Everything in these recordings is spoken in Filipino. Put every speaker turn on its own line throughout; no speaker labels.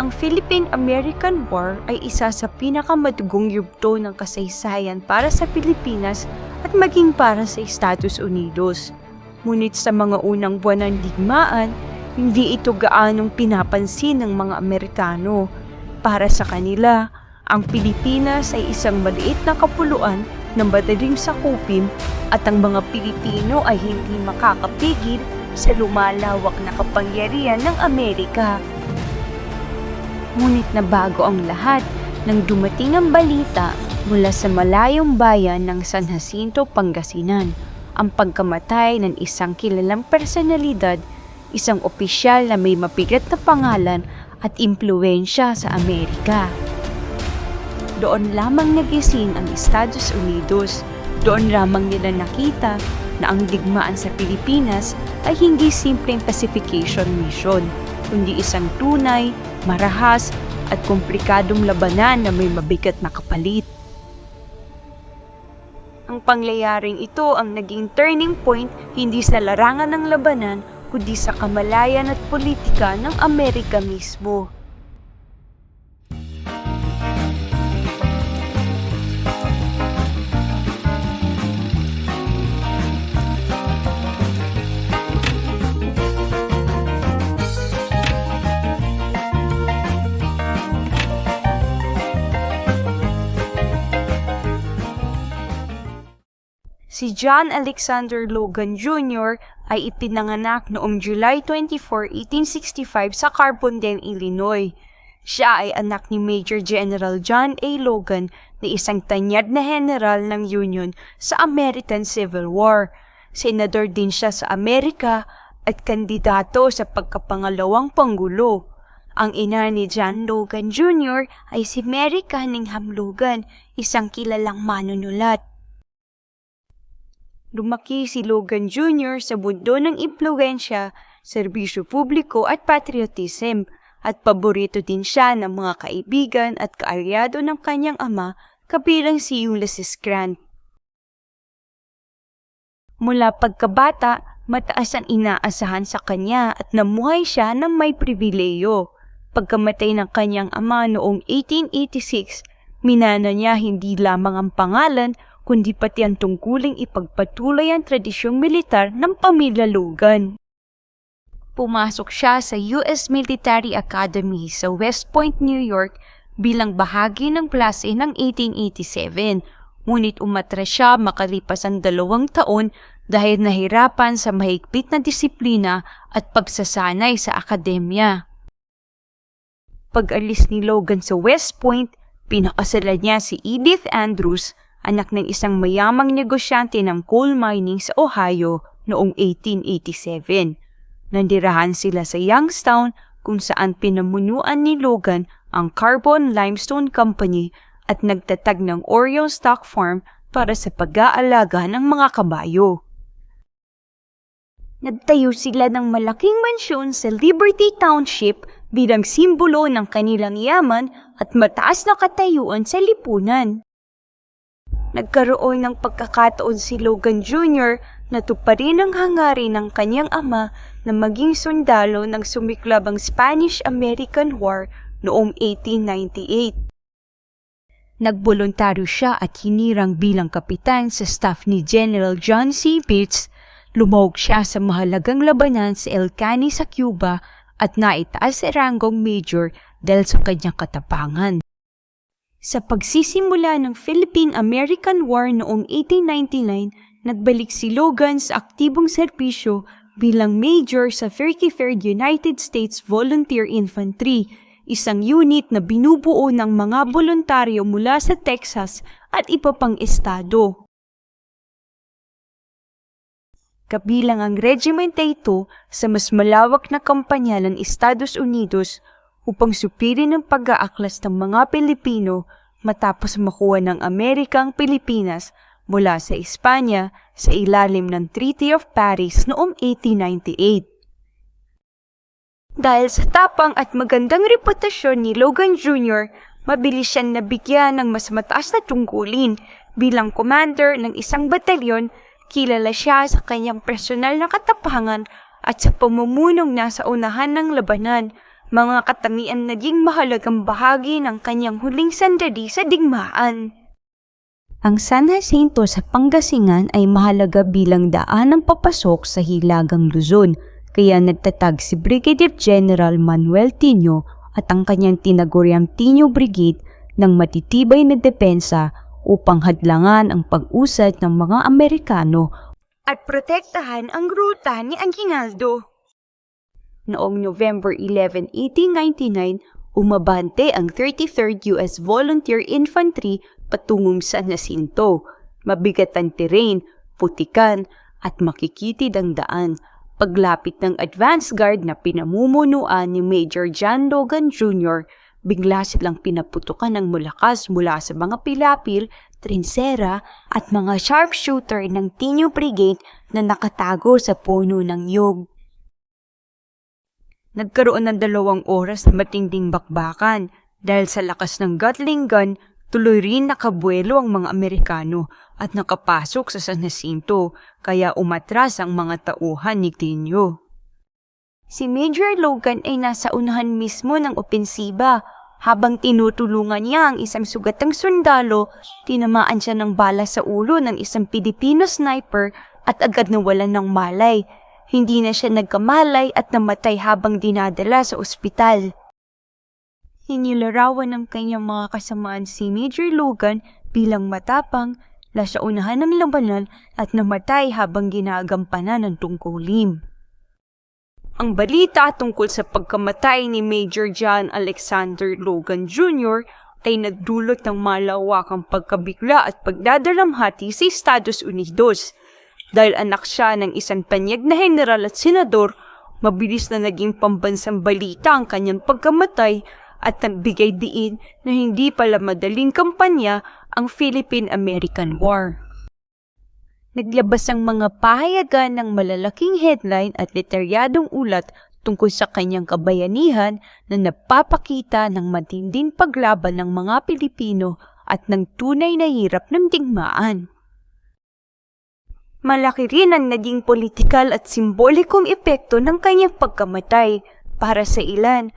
Ang Philippine-American War ay isa sa pinakamadugong yugto ng kasaysayan para sa Pilipinas at maging para sa Estados Unidos. Ngunit sa mga unang buwan ng digmaan, hindi ito gaanong pinapansin ng mga Amerikano. Para sa kanila, ang Pilipinas ay isang maliit na kapuluan na madaling sakupin at ang mga Pilipino ay hindi makakapigil sa lumalawak na kapangyarihan ng Amerika. Ngunit nabago ang lahat nang dumating ang balita mula sa malayong bayan ng San Jacinto, Pangasinan, ang pagkamatay ng isang kilalang personalidad, isang opisyal na may mabigat na pangalan at impluwensya sa Amerika. Doon lamang nagising ang Estados Unidos. Doon lamang nila nakita na ang digmaan sa Pilipinas ay hindi simpleng pacification mission, kundi isang tunay, marahas at komplikadong labanan na may mabigat na kapalit. Ang pangyayaring ito ang naging turning point hindi sa larangan ng labanan kundi sa kamalayan at politika ng Amerika mismo. Si John Alexander Logan Jr. ay ipinanganak noong July 24, 1865 sa Carbondale, Illinois. Siya ay anak ni Major General John A. Logan na isang tanyag na general ng Union sa American Civil War. Senador din siya sa Amerika at kandidato sa pagkapangalawang Pangulo. Ang ina ni John Logan Jr. ay si Mary Cunningham Logan, isang kilalang manunulat. Lumaki si Logan Jr. sa mundo ng impluwensya, serbisyo publiko at patriotism, at paborito din siya ng mga kaibigan at kaalyado ng kanyang ama kabilang si Ulysses Grant. Mula pagkabata, mataas ang inaasahan sa kanya at namuhay siya ng may pribileyo. Pagkamatay ng kanyang ama noong 1886, minana niya hindi lamang ang pangalan kundi pati ang tungkuling ipagpatuloy ang tradisyong militar ng pamilya Logan. Pumasok siya sa U.S. Military Academy sa West Point, New York bilang bahagi ng klase ng 1887, ngunit umatras siya makalipas ang 2 taon dahil nahirapan sa mahigpit na disiplina at pagsasanay sa akademya. Pag-alis ni Logan sa West Point, pinakasalan niya si Edith Andrews, anak ng isang mayamang negosyante ng coal mining sa Ohio noong 1887. Nandirahan sila sa Youngstown kung saan pinamunuan ni Logan ang Carbon Limestone Company at nagtatag ng Oriole Stock Farm para sa pag-aalaga ng mga kabayo. Nagtayo sila ng malaking mansyon sa Liberty Township bilang simbolo ng kanilang yaman at mataas na katayuan sa lipunan. Nagkaroon ng pagkakataon si Logan Jr. na tuparin ang hangarin ng kanyang ama na maging sundalo ng sumiklabang Spanish-American War noong 1898. Nagboluntaryo siya at hinirang bilang kapitan sa staff ni General John C. Bates. Lumahok siya sa mahalagang labanan sa El Caney sa Cuba at naitaas sa ranggong major dahil sa kanyang katapangan. Sa pagsisimula ng Philippine-American War noong 1899, nagbalik si Logan sa aktibong serbisyo bilang major sa 33rd United States Volunteer Infantry, isang unit na binubuo ng mga voluntaryo mula sa Texas at iba pang estado. Kabilang ang regiment na ito sa mas malawak na kampanya ng Estados Unidos upang supirin ang pag-aaklas ng mga Pilipino matapos makuha ng Amerika ang Pilipinas mula sa Espanya sa ilalim ng Treaty of Paris noong 1898. Dahil sa tapang at magandang reputasyon ni Logan Jr., mabilis siyang nabigyan ng mas mataas na tungkulin. Bilang commander ng isang batalyon, kilala siya sa kanyang personal na katapangan at sa pamumunong nasa unahan ng labanan. Mga katangian naging mahalagang bahagi ng kanyang huling sandali sa digmaan. Ang San Jacinto sa Pangasinan ay mahalaga bilang daan ng papasok sa Hilagang Luzon, kaya nagtatag si Brigadier General Manuel Tino at ang kanyang tinaguriang Tino Brigade ng matitibay na depensa upang hadlangan ang pag-usad ng mga Amerikano at protektahan ang ruta ni Aguinaldo. Noong November 11, 1899, umabante ang 33rd U.S. Volunteer Infantry patungong San Jacinto. Mabigat ang terrain, putikan, at makikitid ang daan. Paglapit ng advance guard na pinamumunuan ni Major John Logan Jr., bigla silang pinaputukan ng malakas mula sa mga pilapil, trinsera, at mga sharpshooter ng Tino Brigade na nakatago sa puno ng niyog. Nagkaroon ng 2 oras na matinding bakbakan dahil sa lakas ng Gatling gun, tuloy rin nakabuelo ang mga Amerikano at nakapasok sa San Jacinto, kaya umatras ang mga tauhan ni Tino. Si Major Logan ay nasa unahan mismo ng opensiba. Habang tinutulungan niya ang isang sugatang sundalo, tinamaan siya ng bala sa ulo ng isang Pilipino sniper at agad nawalan ng malay. Hindi na siya nagkamalay at namatay habang dinadala sa ospital. Hinilarawan ng kanyang mga kasamaan si Major Logan bilang matapang, nasa unahan ng labanan at namatay habang ginagampanan ng tungkulin. Ang balita tungkol sa pagkamatay ni Major John Alexander Logan Jr. ay nagdulot ng malawakang pagkabigla at pagdadalamhati sa Estados Unidos. Dahil anak siya ng isang panyag na general at senador, mabilis na naging pambansang balita ang kanyang pagkamatay at nagbigay diin na hindi pala madaling kampanya ang Philippine-American War. Naglabas ang mga pahayagan ng malalaking headline at detalyadong ulat tungkol sa kanyang kabayanihan na napapakita ng matinding paglaban ng mga Pilipino at ng tunay na hirap ng digmaan. Malaki rin ang naging politikal at simbolikong epekto ng kanyang pagkamatay. Para sa ilan,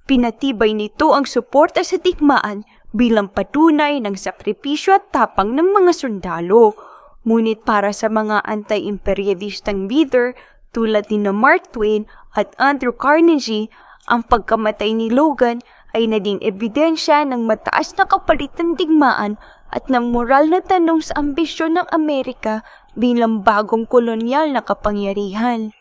pinatibay nito ang suporta sa digmaan bilang patunay ng sakripisyo at tapang ng mga sundalo. Ngunit para sa mga anti-imperialistang leader tulad ni Mark Twain at Andrew Carnegie, ang pagkamatay ni Logan ay naging ebidensya ng mataas na kapalit ng digmaan at ng moral na tanong sa ambisyon ng Amerika bilang bagong kolonyal na kapangyarihan.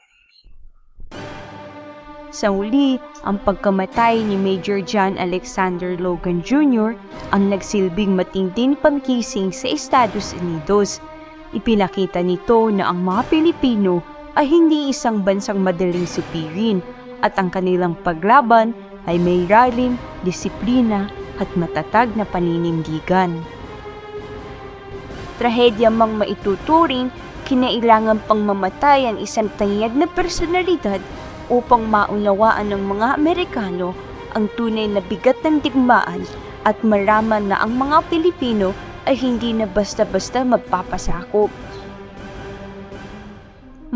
Sa huli, ang pagkamatay ni Major John Alexander Logan Jr. ang nagsilbing matinding pangkising sa Estados Unidos. Ipinakita nito na ang mga Pilipino ay hindi isang bansang madaling supirin at ang kanilang paglaban ay may lalim, disiplina at matatag na paninindigan. Trahedya mang maituturing, kinailangan pang mamatay ang isang tanyag na personalidad upang maunawaan ng mga Amerikano ang tunay na bigat ng digmaan at malaman na ang mga Pilipino ay hindi na basta-basta magpapasakop.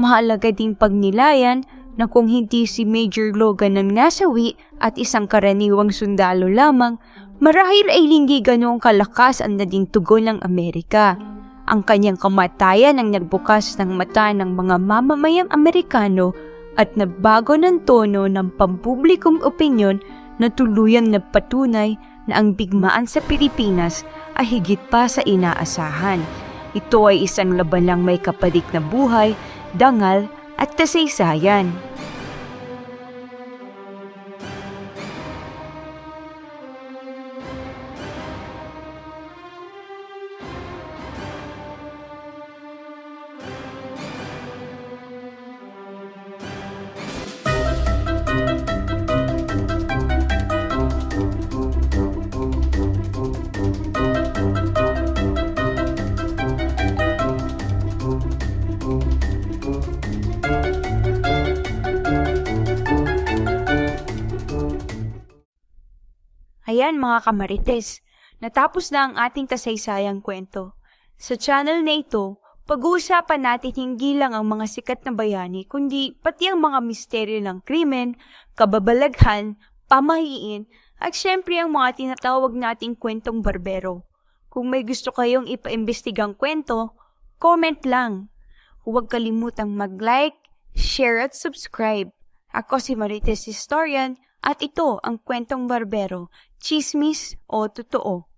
Mahalaga ding pagnilayan na kung hindi si Major Logan ang nasawi at isang karaniwang sundalo lamang, marahil ay hindi ganoong kalakas ang naging tugon ng Amerika. Ang kanyang kamatayan ang nagbukas ng mata ng mga mamamayang Amerikano at nagbago ng tono ng pampublikong opinyon na tuluyang nagpatunay na ang digmaan sa Pilipinas ay higit pa sa inaasahan. Ito ay isang labanang may kapalit na buhay, dangal at kasaysayan. Ayan mga kamarites, natapos na ang ating kasaysayang kwento. Sa channel na ito, pag-uusapan natin hindi lang ang mga sikat na bayani, kundi pati ang mga misteryo ng krimen, kababalaghan, pamahiin, at syempre ang mga tinatawag nating kwentong barbero. Kung may gusto kayong ipaimbestigang kwento, comment lang. Huwag kalimutang mag-like, share at subscribe. Ako si Marites Historian at ito ang Kwentong Barbero, Chismis o Totoo.